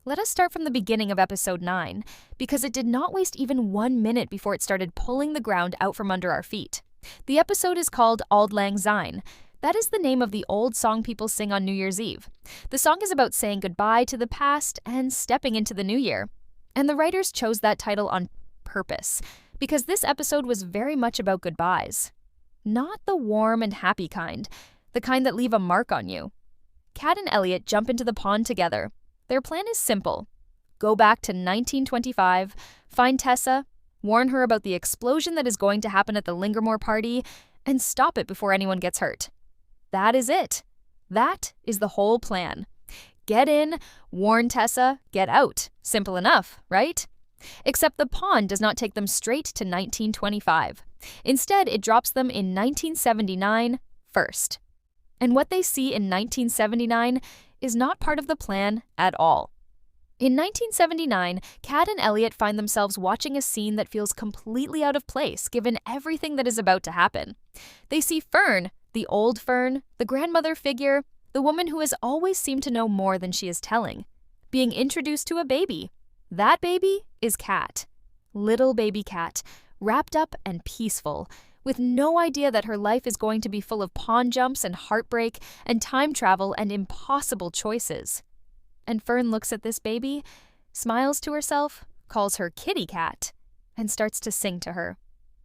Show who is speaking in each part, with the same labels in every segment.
Speaker 1: Let us start from the beginning of episode 9, because it did not waste even 1 minute before it started pulling the ground out from under our feet. The episode is called Auld Lang Syne. That is the name of the old song people sing on New Year's Eve. The song is about saying goodbye to the past and stepping into the new year. And the writers chose that title on purpose, because this episode was very much about goodbyes. Not the warm and happy kind, the kind that leave a mark on you. Kat and Elliot jump into the pond together. Their plan is simple. Go back to 1925, find Tessa, warn her about the explosion that is going to happen at the Lingermore party, and stop it before anyone gets hurt. That is it. That is the whole plan. Get in, warn Tessa, get out. Simple enough, right? Except the pond does not take them straight to 1925. Instead, it drops them in 1979 first. And what they see in 1979 is not part of the plan at all. In 1979, Kat and Elliot find themselves watching a scene that feels completely out of place given everything that is about to happen. They see Fern, the old Fern, the grandmother figure, the woman who has always seemed to know more than she is telling, being introduced to a baby. That baby is Kat. Little baby Kat, wrapped up and peaceful, with no idea that her life is going to be full of pond jumps and heartbreak and time travel and impossible choices. And Fern looks at this baby, smiles to herself, calls her Kitty Cat, and starts to sing to her.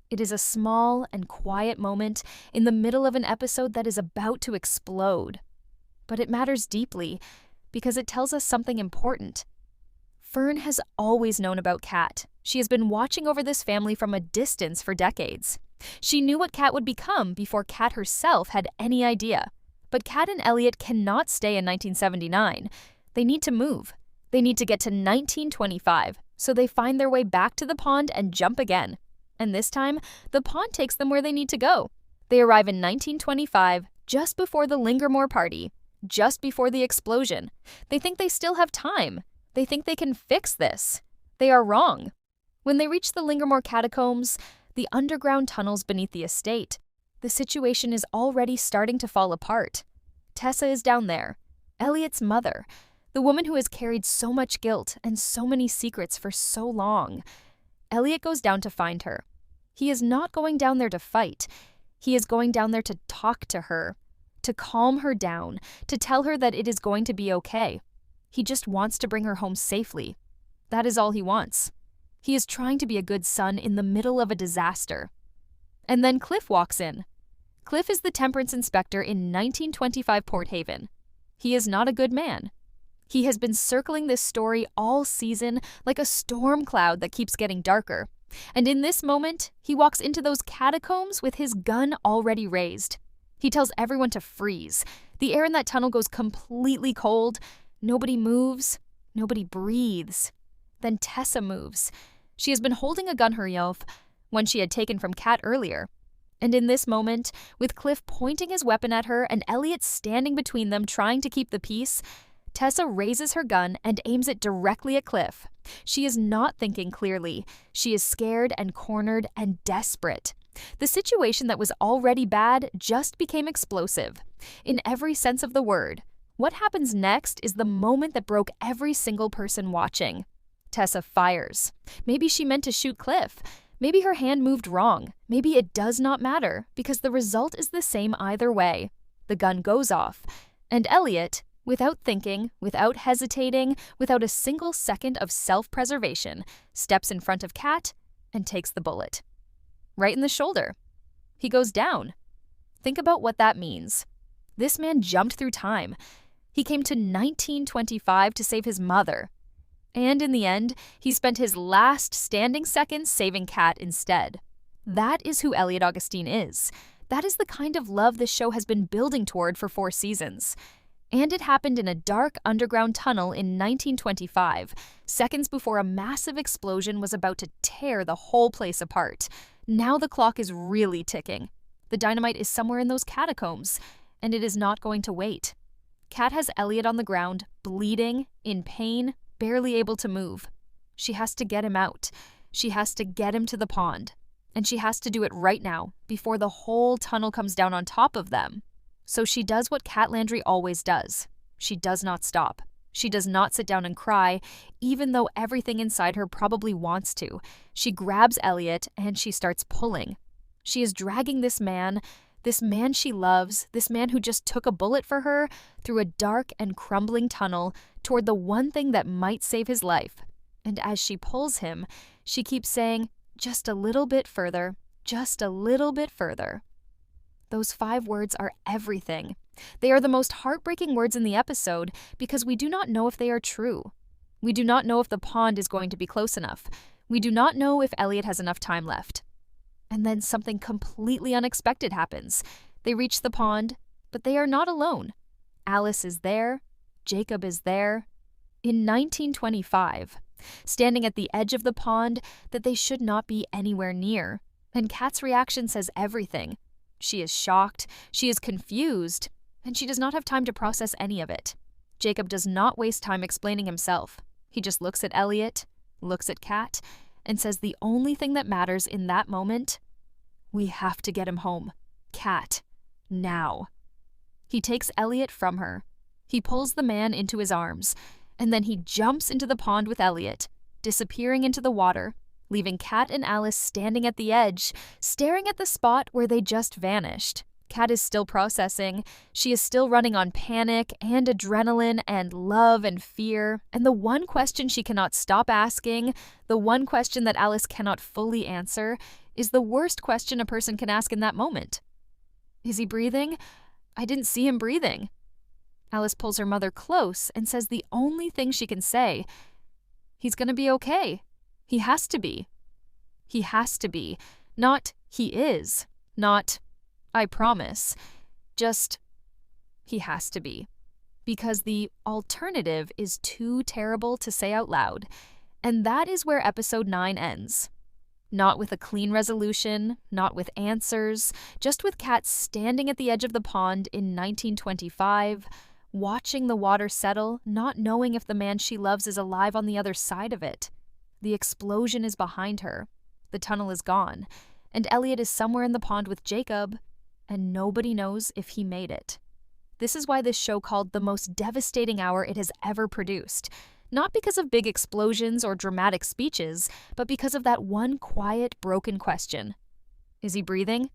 Speaker 1: It is a small and quiet moment in the middle of an episode that is about to explode. But it matters deeply because it tells us something important. Fern has always known about Kat. She has been watching over this family from a distance for decades. She knew what Kat would become before Kat herself had any idea. But Kat and Elliot cannot stay in 1979. They need to move. They need to get to 1925, so they find their way back to the pond and jump again. And this time, the pond takes them where they need to go. They arrive in 1925, just before the Lingermore party, just before the explosion. They think they still have time. They think they can fix this. They are wrong. When they reach the Lingermore catacombs, the underground tunnels beneath the estate, the situation is already starting to fall apart. Tessa is down there, Elliot's mother, the woman who has carried so much guilt and so many secrets for so long. Elliot goes down to find her. He is not going down there to fight. He is going down there to talk to her, to calm her down, to tell her that it is going to be okay. He just wants to bring her home safely. That is all he wants. He is trying to be a good son in the middle of a disaster. And then Cliff walks in. Cliff is the temperance inspector in 1925 Port Haven. He is not a good man. He has been circling this story all season like a storm cloud that keeps getting darker. And in this moment, he walks into those catacombs with his gun already raised. He tells everyone to freeze. The air in that tunnel goes completely cold. Nobody moves. Nobody breathes. Then Tessa moves. She has been holding a gun herself, one she had taken from Kat earlier. And in this moment, with Cliff pointing his weapon at her and Elliot standing between them trying to keep the peace, Tessa raises her gun and aims it directly at Cliff. She is not thinking clearly. She is scared and cornered and desperate. The situation that was already bad just became explosive. In every sense of the word. What happens next is the moment that broke every single person watching. Tessa fires. Maybe she meant to shoot Cliff. Maybe her hand moved wrong. Maybe it does not matter, because the result is the same either way. The gun goes off, and Elliot, without thinking, without hesitating, without a single second of self-preservation, steps in front of Kat and takes the bullet. Right in the shoulder. He goes down. Think about what that means. This man jumped through time. He came to 1925 to save his mother. And in the end, he spent his last standing seconds saving Kat instead. That is who Elliot Augustine is. That is the kind of love this show has been building toward for 4 seasons. And it happened in a dark underground tunnel in 1925, seconds before a massive explosion was about to tear the whole place apart. Now the clock is really ticking. The dynamite is somewhere in those catacombs, and it is not going to wait. Kat has Elliot on the ground, bleeding, in pain, barely able to move. She has to get him out. She has to get him to the pond. And she has to do it right now, before the whole tunnel comes down on top of them. So she does what Kat Landry always does. She does not stop. She does not sit down and cry, even though everything inside her probably wants to. She grabs Elliot and she starts pulling. She is dragging this man she loves, this man who just took a bullet for her, through a dark and crumbling tunnel toward the one thing that might save his life. And as she pulls him, she keeps saying, "Just a little bit further, just a little bit further." Those 5 words are everything. They are the most heartbreaking words in the episode because we do not know if they are true. We do not know if the pond is going to be close enough. We do not know if Elliot has enough time left. And then something completely unexpected happens. They reach the pond, but they are not alone. Alice is there. Jacob is there. In 1925, standing at the edge of the pond that they should not be anywhere near. And Kat's reaction says everything. She is shocked, she is confused, and she does not have time to process any of it. Jacob does not waste time explaining himself. He just looks at Elliot, looks at Kat, and says the only thing that matters in that moment: we have to get him home. Kat. Now. He takes Elliot from her. He pulls the man into his arms, and then he jumps into the pond with Elliot, disappearing into the water, leaving Kat and Alice standing at the edge, staring at the spot where they just vanished. Kat is still processing. She is still running on panic and adrenaline and love and fear. And the one question she cannot stop asking, the one question that Alice cannot fully answer, is the worst question a person can ask in that moment. Is he breathing? I didn't see him breathing. Alice pulls her mother close and says the only thing she can say: he's gonna be okay. He has to be. He has to be. Not he is. Not I promise. Just he has to be. Because the alternative is too terrible to say out loud. And that is where episode 9 ends. Not with a clean resolution, not with answers, just with Kat standing at the edge of the pond in 1925, watching the water settle, not knowing if the man she loves is alive on the other side of it. The explosion is behind her. The tunnel is gone. And Elliot is somewhere in the pond with Jacob, and nobody knows if he made it. This is why this show called the most devastating hour it has ever produced. Not because of big explosions or dramatic speeches, but because of that one quiet, broken question. Is he breathing?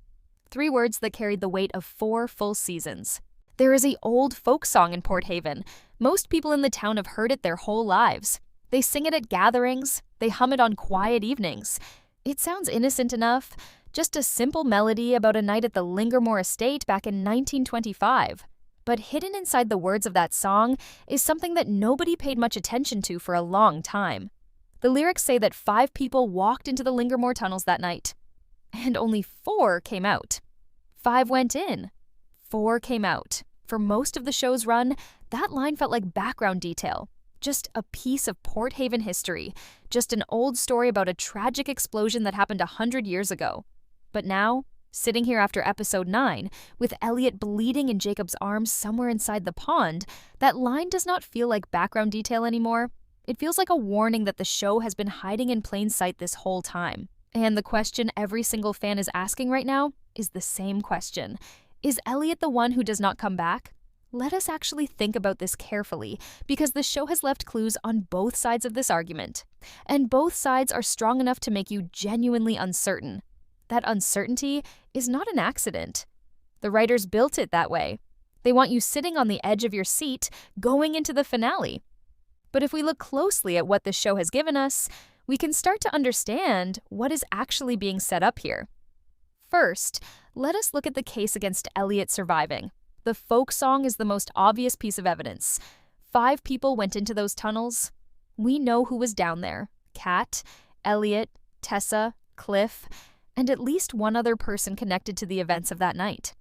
Speaker 1: 3 words that carried the weight of 4 full seasons. There is an old folk song in Port Haven. Most people in the town have heard it their whole lives. They sing it at gatherings. They hum it on quiet evenings. It sounds innocent enough. Just a simple melody about a night at the Lingermore estate back in 1925. But hidden inside the words of that song is something that nobody paid much attention to for a long time. The lyrics say that 5 people walked into the Lingermore tunnels that night, and only 4 came out. 5 went in. 4 came out. For most of the show's run, that line felt like background detail. Just a piece of Port Haven history. Just an old story about a tragic explosion that happened 100 years ago. But now, sitting here after episode 9, with Elliot bleeding in Jacob's arms somewhere inside the pond, that line does not feel like background detail anymore. It feels like a warning that the show has been hiding in plain sight this whole time. And the question every single fan is asking right now is the same question. Is Elliot the one who does not come back? Let us actually think about this carefully, because the show has left clues on both sides of this argument. And both sides are strong enough to make you genuinely uncertain. That uncertainty is not an accident. The writers built it that way. They want you sitting on the edge of your seat, going into the finale. But if we look closely at what the show has given us, we can start to understand what is actually being set up here. First, let us look at the case against Elliot surviving. The folk song is the most obvious piece of evidence. 5 people went into those tunnels. We know who was down there: Kat, Elliot, Tessa, Cliff, and at least one other person connected to the events of that night.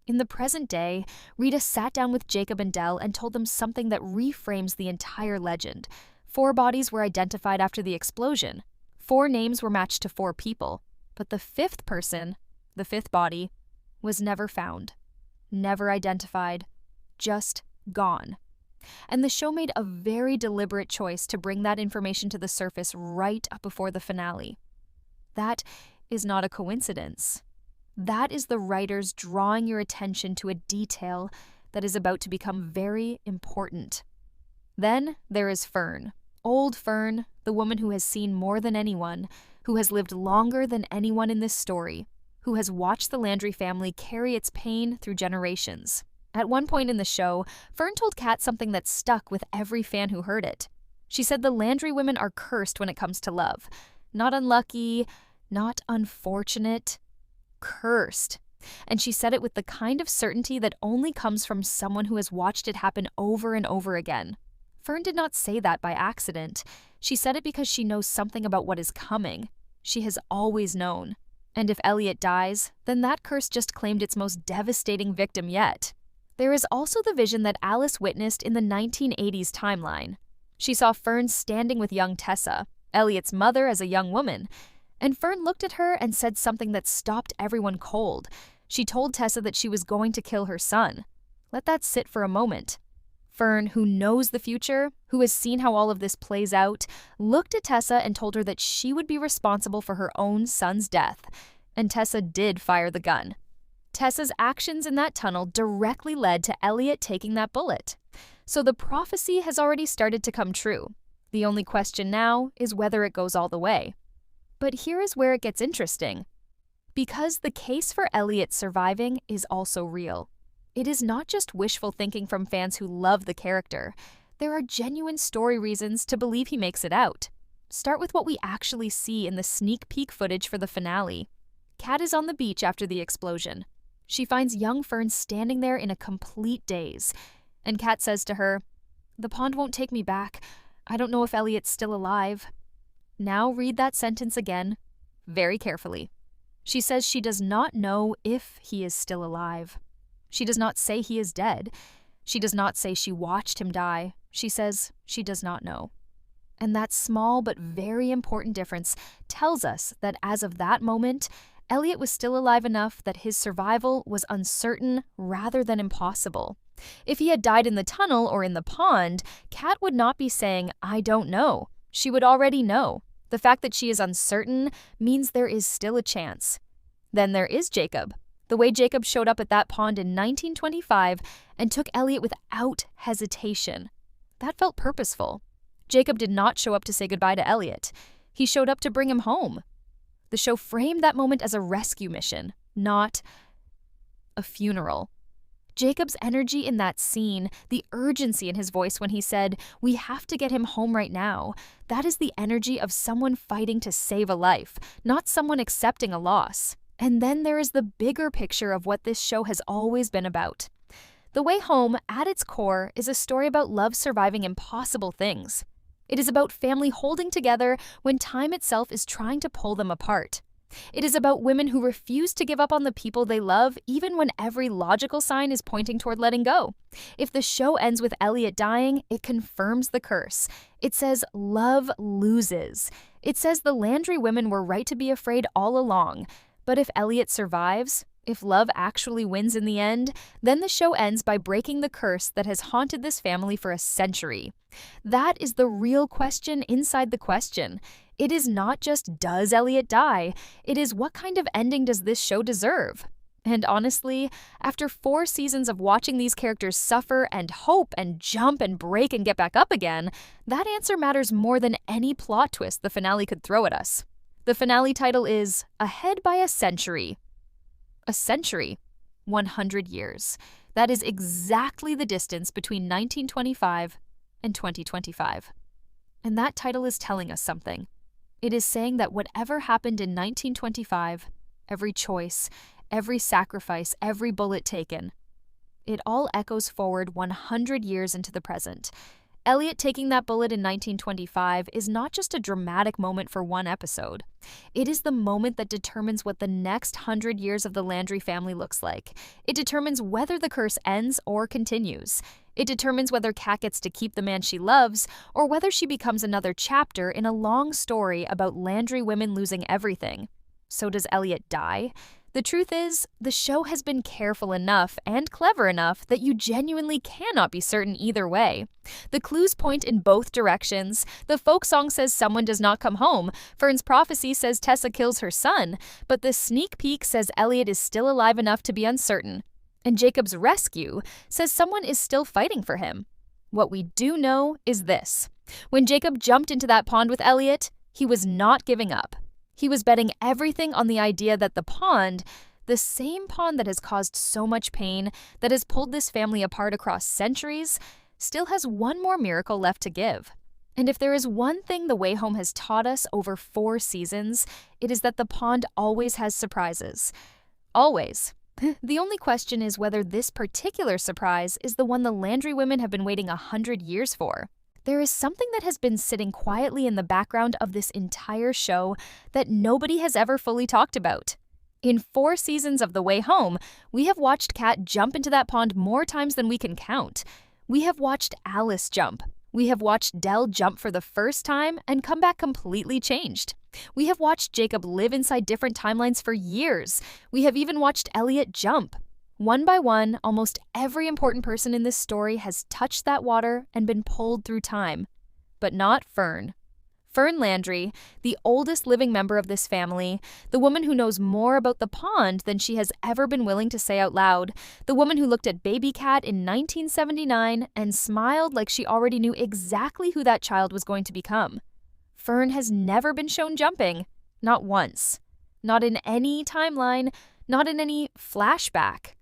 Speaker 1: In the present day, Rita sat down with Jacob and Dell and told them something that reframes the entire legend. 4 bodies were identified after the explosion. 4 names were matched to 4 people. But the 5th person, the 5th body, was never found. Never identified. Just gone. And the show made a very deliberate choice to bring that information to the surface right up before the finale. That is not a coincidence. That is the writers drawing your attention to a detail that is about to become very important. Then there is Fern. Old Fern, the woman who has seen more than anyone, who has lived longer than anyone in this story, who has watched the Landry family carry its pain through generations. At one point in the show, Fern told Kat something that stuck with every fan who heard it. She said the Landry women are cursed when it comes to love. Not unlucky, not unfortunate, cursed. And she said it with the kind of certainty that only comes from someone who has watched it happen over and over again. Fern did not say that by accident. She said it because she knows something about what is coming. She has always known. And if Elliot dies, then that curse just claimed its most devastating victim yet. There is also the vision that Alice witnessed in the 1980s timeline. She saw Fern standing with young Tessa, Elliot's mother as a young woman, and Fern looked at her and said something that stopped everyone cold. She told Tessa that she was going to kill her son. Let that sit for a moment. Fern, who knows the future, who has seen how all of this plays out, looked at Tessa and told her that she would be responsible for her own son's death. And Tessa did fire the gun. Tessa's actions in that tunnel directly led to Elliot taking that bullet. So the prophecy has already started to come true. The only question now is whether it goes all the way. But here is where it gets interesting. Because the case for Elliot surviving is also real. It is not just wishful thinking from fans who love the character. There are genuine story reasons to believe he makes it out. Start with what we actually see in the sneak peek footage for the finale. Kat is on the beach after the explosion. She finds young Fern standing there in a complete daze. And Kat says to her, "The pond won't take me back. I don't know if Elliot's still alive." Now read that sentence again, very carefully. She says she does not know if he is still alive. She does not say he is dead. She does not say she watched him die. She says she does not know. And that small but very important difference tells us that as of that moment, Elliot was still alive enough that his survival was uncertain rather than impossible. If he had died in the tunnel or in the pond, Kat would not be saying, "I don't know." She would already know. The fact that she is uncertain means there is still a chance. Then there is Jacob. The way Jacob showed up at that pond in 1925 and took Elliot without hesitation. That felt purposeful. Jacob did not show up to say goodbye to Elliot. He showed up to bring him home. The show framed that moment as a rescue mission, not a funeral. Jacob's energy in that scene, the urgency in his voice when he said, "We have to get him home right now," that is the energy of someone fighting to save a life, not someone accepting a loss. And then there is the bigger picture of what this show has always been about. The Way Home, at its core, is a story about love surviving impossible things. It is about family holding together when time itself is trying to pull them apart. It is about women who refuse to give up on the people they love even when every logical sign is pointing toward letting go. If the show ends with Elliot dying, it confirms the curse. It says love loses. It says the Landry women were right to be afraid all along. But if Elliot survives, if love actually wins in the end, then the show ends by breaking the curse that has haunted this family for a century. That is the real question inside the question. It is not just, does Elliot die? It is, what kind of ending does this show deserve? And honestly, after 4 seasons of watching these characters suffer and hope and jump and break and get back up again, that answer matters more than any plot twist the finale could throw at us. The finale title is Ahead by a Century. A century. 100 years. That is exactly the distance between 1925 and 2025. And that title is telling us something. It is saying that whatever happened in 1925, every choice, every sacrifice, every bullet taken, it all echoes forward 100 years into the present. Elliot taking that bullet in 1925 is not just a dramatic moment for one episode. It is the moment that determines what the next 100 years of the Landry family looks like. It determines whether the curse ends or continues. It determines whether Kat gets to keep the man she loves, or whether she becomes another chapter in a long story about Landry women losing everything. So does Elliot die? The truth is, the show has been careful enough and clever enough that you genuinely cannot be certain either way. The clues point in both directions. The folk song says someone does not come home. Fern's prophecy says Tessa kills her son. But the sneak peek says Elliot is still alive enough to be uncertain. And Jacob's rescue says someone is still fighting for him. What we do know is this. When Jacob jumped into that pond with Elliot, he was not giving up. He was betting everything on the idea that the pond, the same pond that has caused so much pain, that has pulled this family apart across centuries, still has one more miracle left to give. And if there is one thing The Way Home has taught us over 4 seasons, it is that the pond always has surprises. Always. The only question is whether this particular surprise is the one the Landry women have been waiting 100 years for. There is something that has been sitting quietly in the background of this entire show that nobody has ever fully talked about. In 4 seasons of The Way Home, we have watched Kat jump into that pond more times than we can count. We have watched Alice jump. We have watched Del jump for the first time and come back completely changed. We have watched Jacob live inside different timelines for years. We have even watched Elliot jump. One by one, almost every important person in this story has touched that water and been pulled through time. But not Fern. Fern Landry, the oldest living member of this family, the woman who knows more about the pond than she has ever been willing to say out loud, the woman who looked at baby Kat in 1979 and smiled like she already knew exactly who that child was going to become. Fern has never been shown jumping. Not once. Not in any timeline. Not in any flashback.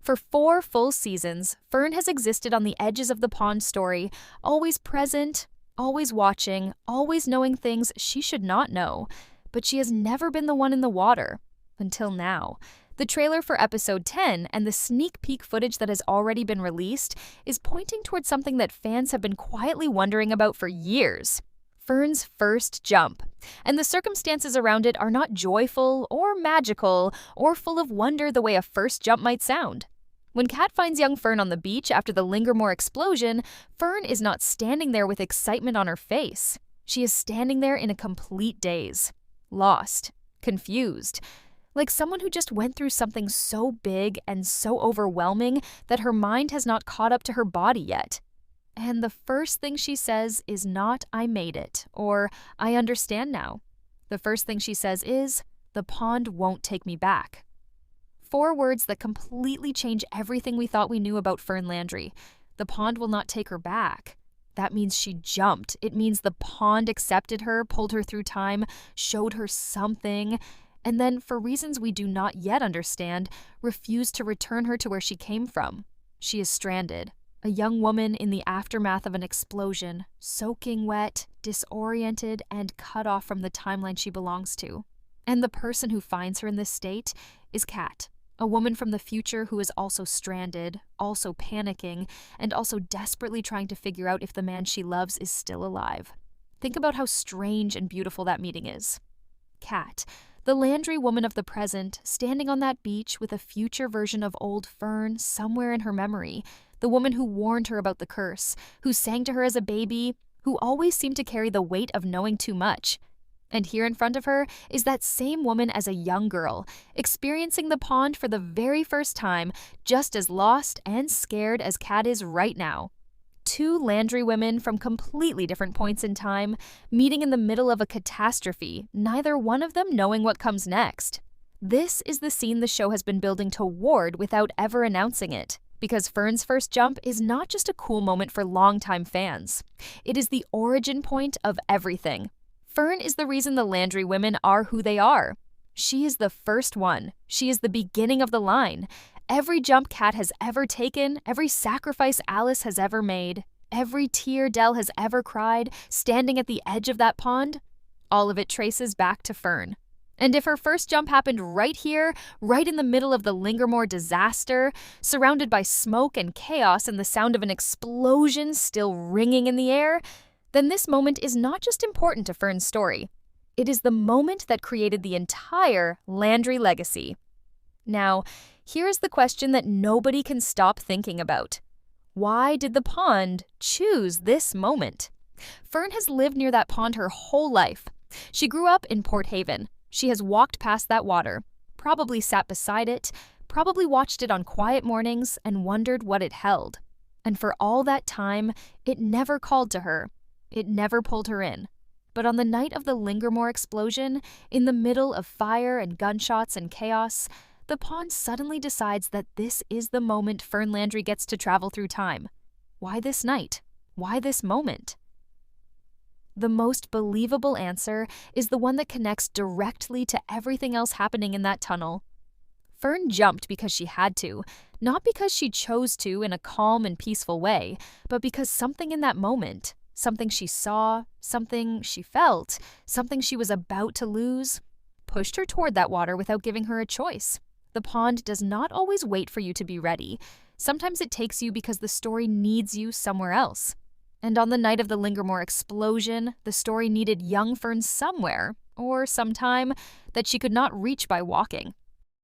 Speaker 1: For 4 full seasons, Fern has existed on the edges of the pond story, always present, always watching, always knowing things she should not know, but she has never been the one in the water. Until now. The trailer for episode 10 and the sneak peek footage that has already been released is pointing towards something that fans have been quietly wondering about for years. Fern's first jump. And the circumstances around it are not joyful or magical or full of wonder the way a first jump might sound. When Kat finds young Fern on the beach after the Lingermore explosion, Fern is not standing there with excitement on her face. She is standing there in a complete daze. Lost. Confused. Like someone who just went through something so big and so overwhelming that her mind has not caught up to her body yet. And the first thing she says is not, "I made it," or "I understand now." The first thing she says is, "The pond won't take me back." 4 words that completely change everything we thought we knew about Fern Landry. The pond will not take her back. That means she jumped. It means the pond accepted her, pulled her through time, showed her something, and then, for reasons we do not yet understand, refused to return her to where she came from. She is stranded. A young woman in the aftermath of an explosion, soaking wet, disoriented, and cut off from the timeline she belongs to. And the person who finds her in this state is Kat, a woman from the future who is also stranded, also panicking, and also desperately trying to figure out if the man she loves is still alive. Think about how strange and beautiful that meeting is. Kat, the Landry woman of the present, standing on that beach with a future version of old Fern somewhere in her memory, the woman who warned her about the curse, who sang to her as a baby, who always seemed to carry the weight of knowing too much. And here in front of her is that same woman as a young girl, experiencing the pond for the very first time, just as lost and scared as Kat is right now. 2 Landry women from completely different points in time, meeting in the middle of a catastrophe, neither one of them knowing what comes next. This is the scene the show has been building toward without ever announcing it. Because Fern's first jump is not just a cool moment for longtime fans. It is the origin point of everything. Fern is the reason the Landry women are who they are. She is the first one. She is the beginning of the line. Every jump Kat has ever taken, every sacrifice Alice has ever made, every tear Del has ever cried, standing at the edge of that pond, all of it traces back to Fern. And if her first jump happened right here, right in the middle of the Lingermore disaster, surrounded by smoke and chaos and the sound of an explosion still ringing in the air, then this moment is not just important to Fern's story. It is the moment that created the entire Landry legacy. Now, here is the question that nobody can stop thinking about. Why did the pond choose this moment? Fern has lived near that pond her whole life. She grew up in Port Haven. She has walked past that water, probably sat beside it, probably watched it on quiet mornings and wondered what it held. And for all that time, it never called to her. It never pulled her in. But on the night of the Lingermore explosion, in the middle of fire and gunshots and chaos, the pond suddenly decides that this is the moment Fern Landry gets to travel through time. Why this night? Why this moment? The most believable answer is the one that connects directly to everything else happening in that tunnel. Fern jumped because she had to, not because she chose to in a calm and peaceful way, but because something in that moment, something she saw, something she felt, something she was about to lose, pushed her toward that water without giving her a choice. The pond does not always wait for you to be ready. Sometimes it takes you because the story needs you somewhere else. And on the night of the Lingermore explosion, the story needed young Fern somewhere, or sometime, that she could not reach by walking.